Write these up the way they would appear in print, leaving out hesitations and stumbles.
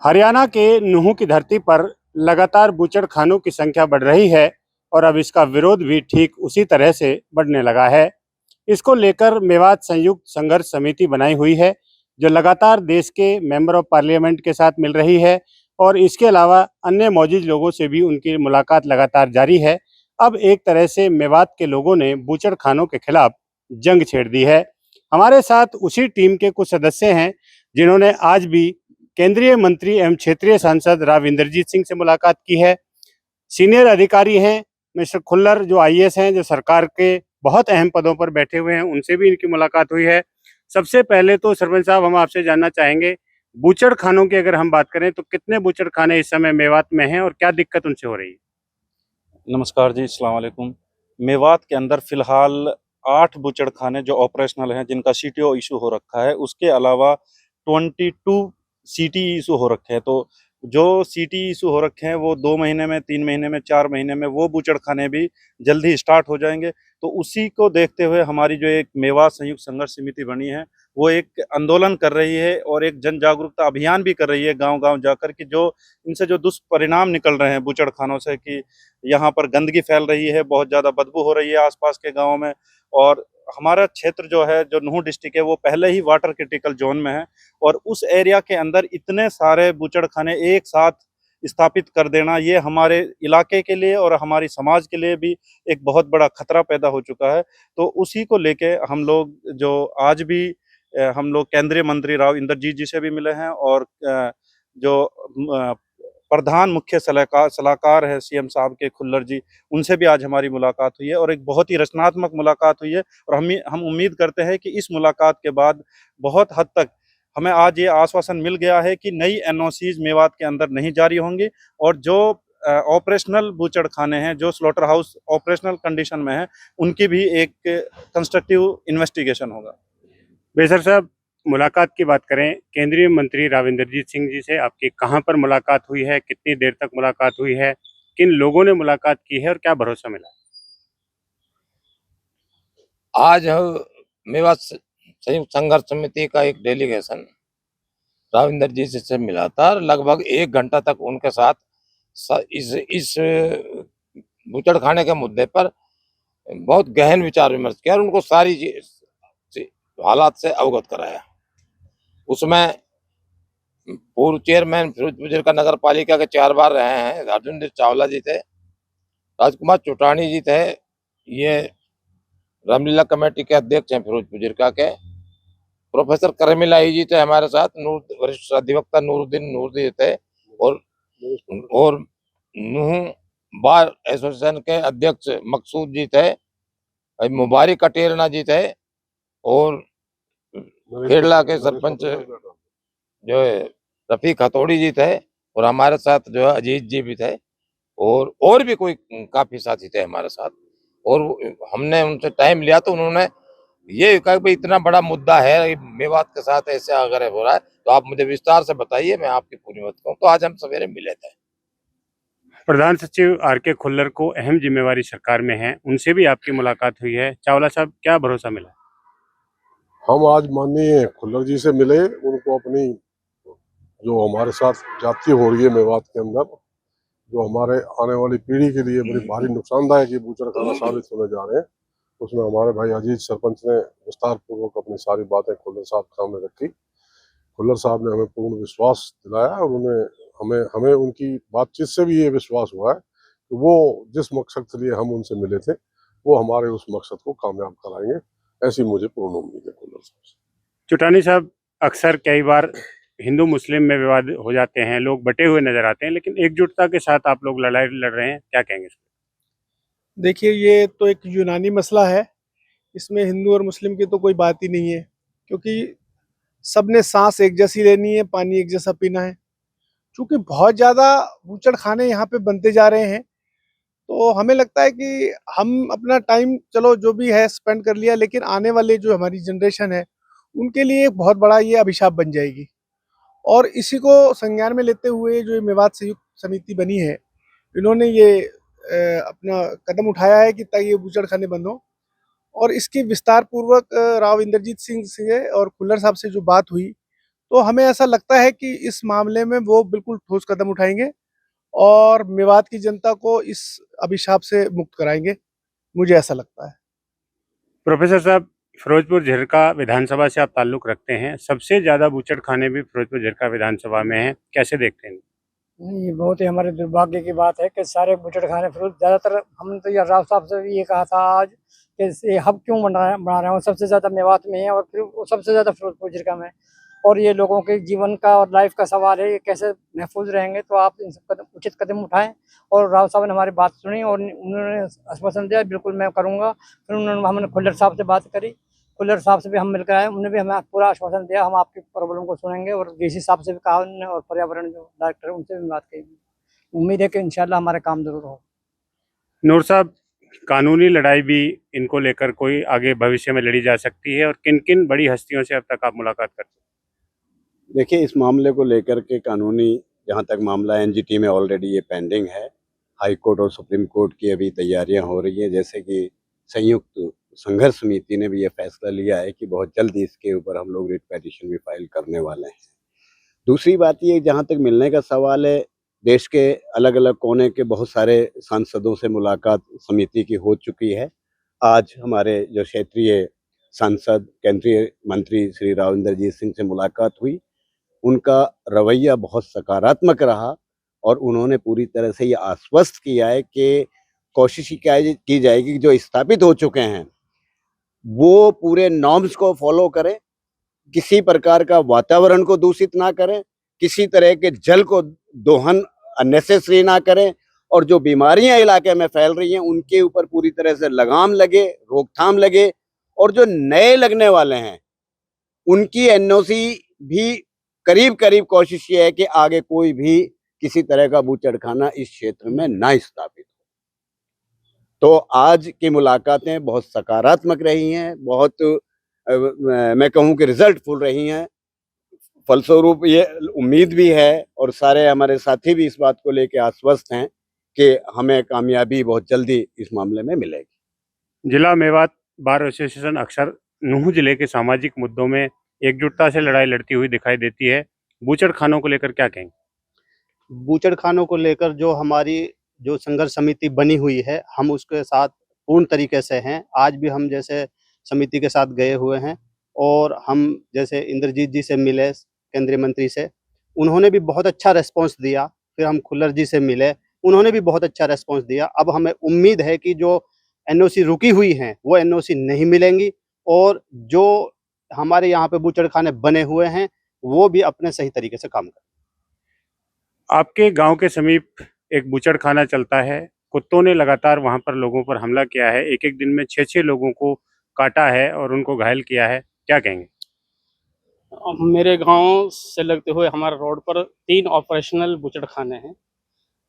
हरियाणा के नूंह की धरती पर लगातार बूचड़खानों की संख्या बढ़ रही है और अब इसका विरोध भी ठीक उसी तरह से बढ़ने लगा है। इसको लेकर मेवात संयुक्त संघर्ष समिति बनाई हुई है, जो लगातार देश के मेंबर ऑफ पार्लियामेंट के साथ मिल रही है और इसके अलावा अन्य मौजूद लोगों से भी उनकी मुलाकात लगातार जारी है। अब एक तरह से मेवात के लोगों ने बूचड़खानों के खिलाफ जंग छेड़ दी है। हमारे साथ उसी टीम के कुछ सदस्य हैं जिन्होंने आज भी केंद्रीय मंत्री एवं क्षेत्रीय सांसद राव इंद्रजीत सिंह से मुलाकात की है। सीनियर अधिकारी हैं मिस्टर खुल्लर, जो आईएएस हैं, जो सरकार के बहुत अहम पदों पर बैठे हुए हैं, उनसे भी इनकी मुलाकात हुई है। सबसे पहले तो सरपंच साहब, हम आपसे जानना चाहेंगे, बूचड़ खानों की अगर हम बात करें तो कितने बूचड़ खाने इस समय मेवात में हैं और क्या दिक्कत उनसे हो रही है? नमस्कार जी, अस्सलाम वालेकुम। मेवात के अंदर फ़िलहाल 8 बूचड़खाने जो ऑपरेशनल हैं, जिनका सीटीओ इशू हो रखा है, उसके अलावा 22 सीटी इशू हो रखे हैं। तो जो सीटी इशू हो रखे हैं, वो 2 महीने में, 3 महीने में, 4 महीने में वो बूचड़खाने भी जल्द ही स्टार्ट हो जाएँगे। तो उसी को देखते हुए हमारी जो एक मेवात संयुक्त संघर्ष समिति बनी है, वो एक आंदोलन कर रही है और एक जन जागरूकता अभियान भी कर रही है गाँव-गाँव जाकर, कि जो इनसे जो दुष्परिणाम निकल रहे हैं बूचड़खानों से, कि यहाँ पर गंदगी फैल रही है, बहुत ज़्यादा बदबू हो रही है आसपास के गाँव में। और हमारा क्षेत्र जो है, जो नूंह डिस्ट्रिक्ट है, वो पहले ही वाटर क्रिटिकल ज़ोन में है और उस एरिया के अंदर इतने सारे बूचड़खाने एक साथ स्थापित कर देना, ये हमारे इलाके के लिए और हमारी समाज के लिए भी एक बहुत बड़ा खतरा पैदा हो चुका है। तो उसी को लेके हम लोग जो आज भी हम लोग केंद्रीय मंत्री राव इंद्रजीत जी से भी मिले हैं और जो प्रधान मुख्य सलाहकार है सीएम साहब के खुल्लर जी, उनसे भी आज हमारी मुलाकात हुई है और एक बहुत ही रचनात्मक मुलाकात हुई है। और हम उम्मीद करते हैं कि इस मुलाकात के बाद बहुत हद तक हमें आज ये आश्वासन मिल गया है कि नई एनओसीज़ मेवात के अंदर नहीं जारी होंगी और जो ऑपरेशनल बूचड़खाने हैं, जो स्लॉटर हाउस ऑपरेशनल कंडीशन में हैं, उनकी भी एक कंस्ट्रक्टिव इन्वेस्टिगेशन होगा। बेसर साहब, मुलाकात की बात करें, केंद्रीय मंत्री राव इंद्रजीत सिंह जी से आपकी कहाँ पर मुलाकात हुई है, कितनी देर तक मुलाकात हुई है, किन लोगों ने मुलाकात की है और क्या भरोसा मिला? आज मेवात संयुक्त संघर्ष समिति का एक डेलीगेशन राविंदर जी से मिला था। लगभग 1 घंटा तक उनके साथ इस बूचड़खाने के मुद्दे पर बहुत गहन विचार विमर्श किया और उनको सारी हालात से अवगत कराया। उसमें पूर्व चेयरमैन फिरोजपुर का नगर पालिका के 4 बार रहे हैं अर्जुन चावला जी थे, राजकुमार चुटानी जी थे, ये रामलीला कमेटी के अध्यक्ष हैं फिरोजपुर जिरका के, प्रोफेसर करमिलाई जी थे हमारे साथ, वरिष्ठ अधिवक्ता नूरुद्दीन नूर थे और नूह बार एसोसिएशन के अध्यक्ष मकसूद जी थे, मुबारिक कटेरना जी थे और खेड़ला के सरपंच जो है रफीक हथौड़ी जी थे और हमारे साथ जो है अजीत जी भी थे और भी कोई काफी साथी थे हमारे साथ। और हमने उनसे टाइम लिया तो उन्होंने ये कहा कि इतना बड़ा मुद्दा है मेवात के साथ ऐसे अगर हो रहा है तो आप मुझे विस्तार से बताइए, मैं आपकी पूरी मदद करूँ। तो आज हम सवेरे मिले थे। प्रधान सचिव आर के खुल्लर को अहम जिम्मेवारी सरकार में है, उनसे भी आपकी मुलाकात हुई है। चावला साहब, क्या भरोसा मिला? हम आज माननीय खुल्लर जी से मिले, उनको अपनी जो हमारे साथ जाति हो रही है मेवात के अंदर, जो हमारे आने वाली पीढ़ी के लिए बड़ी भारी नुकसानदायक ये बूचड़खाना साबित होने जा रहे हैं, उसमें हमारे भाई अजीत सरपंच ने विस्तार पूर्वक अपनी सारी बातें खुल्लर साहब के सामने रखी। खुल्लर साहब ने हमें पूर्ण विश्वास दिलाया और उन्हें हमें हमें उनकी बातचीत से भी ये विश्वास हुआ है कि वो जिस मकसद के लिए हम उनसे मिले थे, वो हमारे उस मकसद को कामयाब कराएंगे, ऐसी मुझे पूर्ण उम्मीद है खुल्लर साहब से। चुटानी साहब, अक्सर कई बार हिंदू मुस्लिम में विवाद हो जाते हैं, लोग बटे हुए नजर आते हैं, लेकिन एकजुटता के साथ आप लोग लड़ाई लड़ रहे हैं, क्या कहेंगे इस पर? देखिए, ये तो एक यूनानी मसला है, इसमें हिंदू और मुस्लिम की तो कोई बात ही नहीं है, क्योंकि सबने सांस एक जैसी लेनी है, पानी एक जैसा पीना है। चूंकि बहुत ज़्यादा बूचड़खाने यहाँ पे बनते जा रहे हैं, तो हमें लगता है कि हम अपना टाइम चलो जो भी है स्पेंड कर लिया, लेकिन आने वाले जो हमारी जनरेशन है उनके लिए एक बहुत बड़ा ये अभिशाप बन जाएगी। और इसी को संज्ञान में लेते हुए जो ये मेवात संयुक्त समिति बनी है, इन्होंने ये अपना कदम उठाया है कि ताकि ये बूचड़खाने बंद हो। और इसकी विस्तार पूर्वक राव इंद्रजीत सिंह से और खुल्लर साहब से जो बात हुई, तो हमें ऐसा लगता है कि इस मामले में वो बिल्कुल ठोस कदम उठाएंगे और मेवात की जनता को इस अभिशाप से मुक्त कराएंगे, मुझे ऐसा लगता है। प्रोफेसर साहब, फिरोजपुर झिरका विधानसभा से आप ताल्लुक रखते हैं, सबसे ज़्यादा बूचड़खाने भी फिरोजपुर झिरका विधानसभा में हैं, कैसे देखते हैं? नहीं, ये बहुत ही हमारे दुर्भाग्य की बात है कि सारे बूचड़खाने फिरोज ज़्यादातर, हमने तो यार राव साहब से भी ये कहा था आज कि ये हब क्यों बना रहे हैं, सबसे ज़्यादा मेवात में है और फिर वो सबसे ज़्यादा फिरोजपुर झिरका में है। और ये लोगों के जीवन का और लाइफ का सवाल है, ये कैसे महफूज रहेंगे, तो आप इन सब कदम उचित कदम उठाएं। और राव साहब ने हमारी बात सुनी और उन्होंने आश्वासन दिया बिल्कुल मैं करूँगा। फिर उन्होंने हमने खुल्लर साहब से बात करी, खुल्लर साहब से भी हम मिलकर आए, उन्होंने भी हमें पूरा आश्वासन दिया हम आपकी प्रॉब्लम को सुनेंगे। और डीसी साहब से भी कहा उन्होंने और पर्यावरण जो डायरेक्टर है उनसे भी बात कही। उम्मीद है कि इंशाल्लाह हमारे काम जरूर हो। नूर साहब, कानूनी लड़ाई भी इनको लेकर कोई आगे भविष्य में लड़ी जा सकती है और किन किन बड़ी हस्तियों से अब तक आप मुलाकात करते हैं? देखिए, इस मामले को लेकर के कानूनी जहाँ तक मामला एनजीटी में ऑलरेडी ये पेंडिंग है। हाई कोर्ट और सुप्रीम कोर्ट की अभी तैयारियां हो रही हैं, जैसे कि संयुक्त संघर्ष समिति ने भी ये फैसला लिया है कि बहुत जल्दी इसके ऊपर हम लोग रिट पिटीशन भी फाइल करने वाले हैं। दूसरी बात ये, जहाँ तक मिलने का सवाल है, देश के अलग अलग कोने के बहुत सारे सांसदों से मुलाकात समिति की हो चुकी है। आज हमारे जो क्षेत्रीय सांसद केंद्रीय मंत्री श्री राव इंद्रजीत सिंह से मुलाकात हुई। उनका रवैया बहुत सकारात्मक रहा और उन्होंने पूरी तरह से ये आश्वस्त किया है कि कोशिश की जाएगी कि जो स्थापित हो चुके हैं वो पूरे नॉर्म्स को फॉलो करें, किसी प्रकार का वातावरण को दूषित ना करें, किसी तरह के जल को दोहन अननेसेसरी ना करें और जो बीमारियां इलाके में फैल रही हैं उनके ऊपर पूरी तरह से लगाम लगे, रोकथाम लगे और जो नए लगने वाले हैं उनकी एनओसी भी करीब करीब कोशिश ये है कि आगे कोई भी किसी तरह का बूचड़खाना इस क्षेत्र में ना स्थापित हो। तो आज की मुलाकातें बहुत सकारात्मक रही हैं, बहुत मैं कहूँ कि रिजल्टफुल रही हैं। फलस्वरूप ये उम्मीद भी है और सारे हमारे साथी भी इस बात को लेकर आश्वस्त हैं कि हमें कामयाबी बहुत जल्दी इस मामले में मिलेगी। जिला मेवात बार एसोसिएशन अक्सर नूंह जिले के सामाजिक मुद्दों में एकजुटता से लड़ाई लड़ती हुई दिखाई देती है, बूचड़खानों को लेकर क्या कहेंगे? बूचड़खानों को लेकर जो हमारी जो संघर्ष समिति बनी हुई है, हम उसके साथ पूर्ण तरीके से हैं। आज भी हम जैसे समिति के साथ गए हुए हैं और हम जैसे इंद्रजीत जी से मिले केंद्रीय मंत्री से, उन्होंने भी बहुत अच्छा रिस्पॉन्स दिया। फिर हम खुल्लर जी से मिले, उन्होंने भी बहुत अच्छा रिस्पॉन्स दिया। अब हमें उम्मीद है कि जो एनओसी रुकी हुई हैं वो एनओसी नहीं मिलेंगी और जो हमारे यहाँ पे बूचड़खाने बने हुए हैं वो भी अपने सही तरीके से काम करें। आपके गांव के समीप एक बूचड़खाना चलता है, कुत्तों ने लगातार वहां पर लोगों पर हमला किया है, एक एक दिन में 6-6 लोगों को काटा है और उनको घायल किया है, क्या कहेंगे? मेरे गांव से लगते हुए हमारे रोड पर 3 ऑपरेशनल बूचड़खाने हैं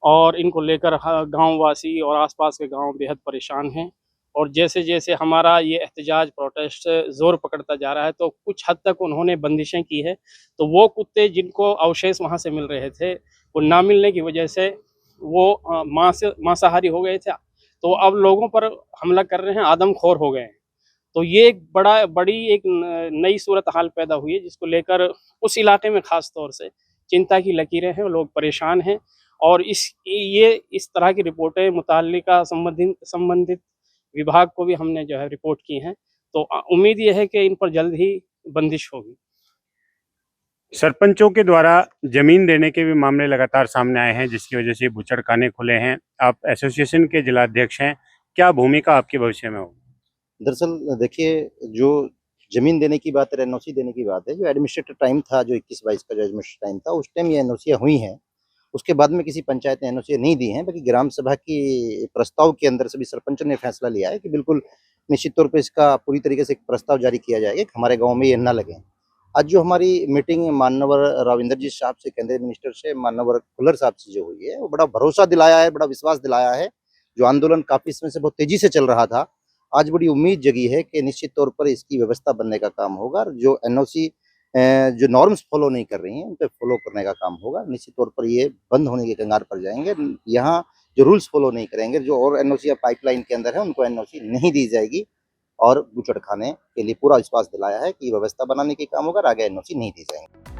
और इनको लेकर गांव वासी और आसपास के गांव बेहद परेशान हैं। और जैसे जैसे हमारा ये एहतजाज प्रोटेस्ट जोर पकड़ता जा रहा है तो कुछ हद तक उन्होंने बंदिशें की है। तो वो कुत्ते जिनको अवशेष वहाँ से मिल रहे थे वो ना मिलने की वजह से वो मांसाहारी हो गए थे, तो अब लोगों पर हमला कर रहे हैं, आदमखोर हो गए हैं। तो ये एक बड़ी एक नई सूरत हाल पैदा हुई है जिसको लेकर उस इलाके में खास तौर से चिंता की लकीरें हैं, लोग परेशान हैं। और इस तरह की रिपोर्टें मुताल्लिका संबंधित विभाग को भी हमने जो है रिपोर्ट की हैं। तो उम्मीद ये है कि इन पर जल्द ही बंदिश होगी। सरपंचों के द्वारा जमीन देने के भी मामले लगातार सामने आए हैं जिसकी वजह से बूचड़खाने खुले हैं। आप एसोसिएशन के जिला अध्यक्ष हैं, क्या भूमिका आपके भविष्य में होगी? दरअसल देखिए, जो ज़मीन देने की बात है, एनओसी देने की बात है, जो एडमिनिस्ट्रेटिव टाइम था, जो 21-22 का जो एडमिनिस्ट्रेटिव टाइम था, उस टाइम ये एनओसियाँ हुई हैं। उसके बाद में किसी पंचायत ने एनओसी नहीं दी हैं, बाकी ग्राम सभा की प्रस्ताव के अंदर सभी सरपंचों ने फैसला लिया है कि बिल्कुल निश्चित तौर पे इसका पूरी तरीके से एक प्रस्ताव जारी किया जाएगा कि हमारे गाँव में ये ना लगे। आज जो हमारी मीटिंग माननीय राव इंद्रजीत साहब से, केंद्रीय मिनिस्टर से, माननीय खुल्लर साहब से जो हुई है, वो बड़ा भरोसा दिलाया है, बड़ा विश्वास दिलाया है। जो आंदोलन काफ़ी समय से बहुत तेज़ी से चल रहा था, आज बड़ी उम्मीद जगी है कि निश्चित तौर पर इसकी व्यवस्था बनने का काम होगा और जो एनओसी जो नॉर्म्स फॉलो नहीं कर रही हैं उन पे फॉलो करने का काम होगा। निश्चित तौर पर ये बंद होने के कगार पर जाएंगे। यहाँ जो रूल्स फॉलो नहीं करेंगे, जो और एनओसी पाइपलाइन के अंदर है, उनको एनओसी नहीं दी जाएगी। और बूचड़खाने के लिए पूरा विश्वास दिलाया है कि व्यवस्था बनाने के काम होगा और आगे एनओसी नहीं दी जाएंगे।